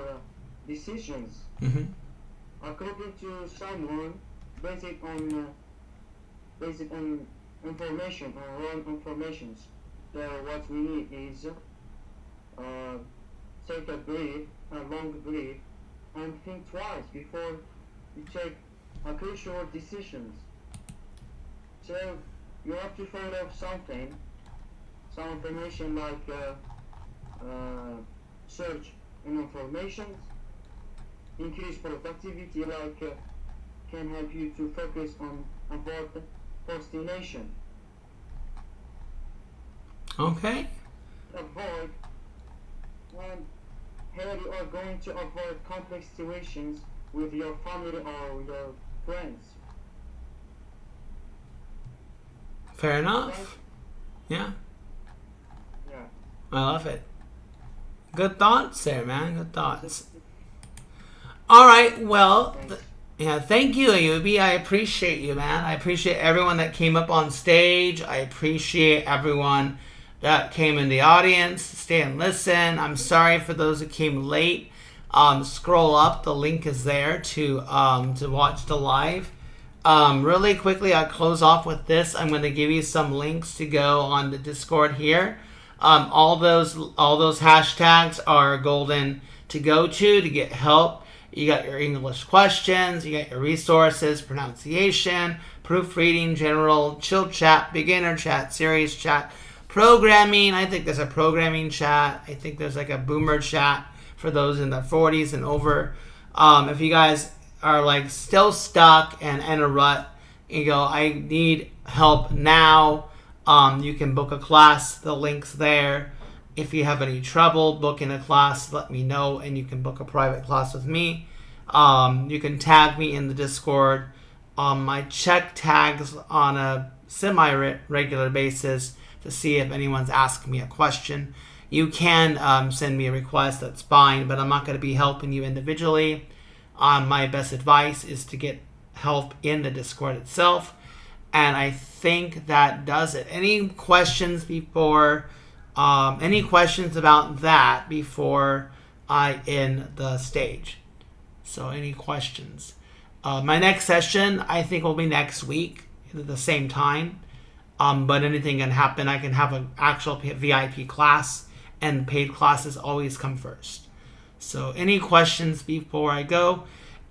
decisions. Mm-hmm. According to someone, based on information or wrong informations. So what we need is take a long breath, and think twice before you take a crucial decisions. So you have to find out something, some information like search in information, increase productivity like can help you to focus on avoid procrastination. Okay. Avoid when here you are going to avoid complex situations with your family or your friends. Fair enough. Yeah, Yeah. I love it. Good thoughts there, man. Good thoughts. All right. Well, yeah. Thank you, Ayubi. I appreciate you, man. I appreciate everyone that came up on stage. I appreciate everyone that came in the audience, stay and listen. I'm sorry for those that came late. Scroll up, the link is there to watch the live. Really quickly, I'll close off with this. I'm going to give you some links to go on the Discord here. All those hashtags are golden to go to get help. You got your English questions, you got your resources, pronunciation, proofreading, general, chill chat, beginner chat, serious chat, programming. I think there's a programming chat. I think there's like a boomer chat for those in their 40s and over. If you guys are like still stuck and in a rut, you go, I need help now. You can book a class. The link's there. If you have any trouble booking a class, let me know, and you can book a private class with me. You can tag me in the Discord. I check tags on a semi-regular basis to see if anyone's asking me a question. You can send me a request, that's fine, but I'm not going to be helping you individually. My best advice is to get help in the Discord itself. And I think that does it. Any questions before... any questions about that before I end the stage? So any questions? My next session, I think, will be next week at the same time. But anything can happen. I can have an actual VIP class, and paid classes always come first. So any questions before I go?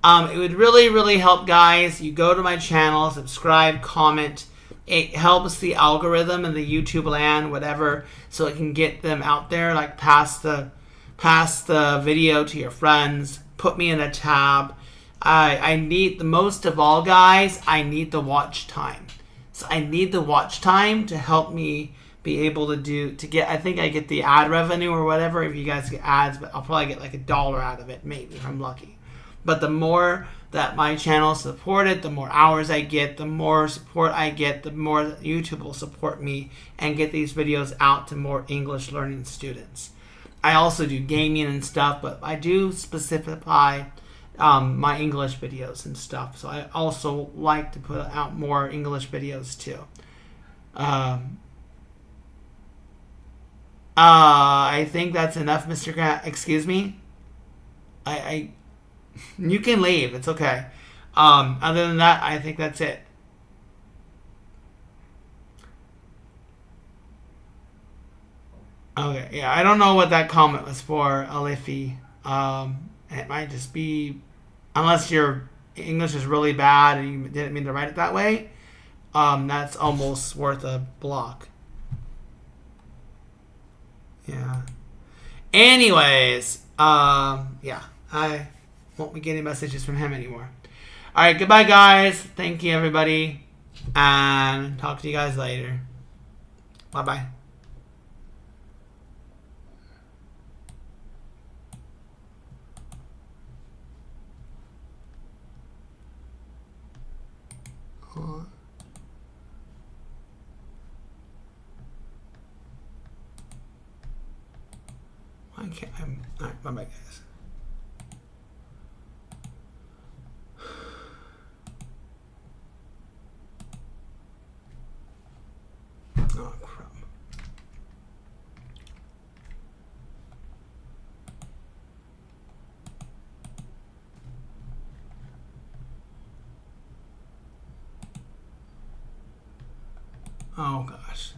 It would really, really help, guys. You go to my channel, subscribe, comment. It helps the algorithm and the YouTube land, whatever, so it can get them out there. Like pass the video to your friends. Put me in a tab. I need the most of all, guys. I need the watch time. So I need the watch time to help me be able to get. I think I get the ad revenue or whatever if you guys get ads, but I'll probably get like $1 out of it, maybe if I'm lucky. But the more that my channel is supported, the more hours I get, the more support I get, the more YouTube will support me and get these videos out to more English learning students. I also do gaming and stuff, but I do specify my English videos and stuff. So I also like to put out more English videos too. I think that's enough, Mr. Grant. Excuse me? You can leave. It's okay. Other than that, I think that's it. Okay, yeah, I don't know what that comment was for, Alifi. It might just be, unless your English is really bad and you didn't mean to write it that way. that's almost worth a block. Yeah. Anyways, yeah, I won't be getting messages from him anymore. All right, goodbye, guys. Thank you, everybody, and talk to you guys later. Bye-bye. Why can't I? All right, bye-bye, guys. Oh, crap. Oh, gosh.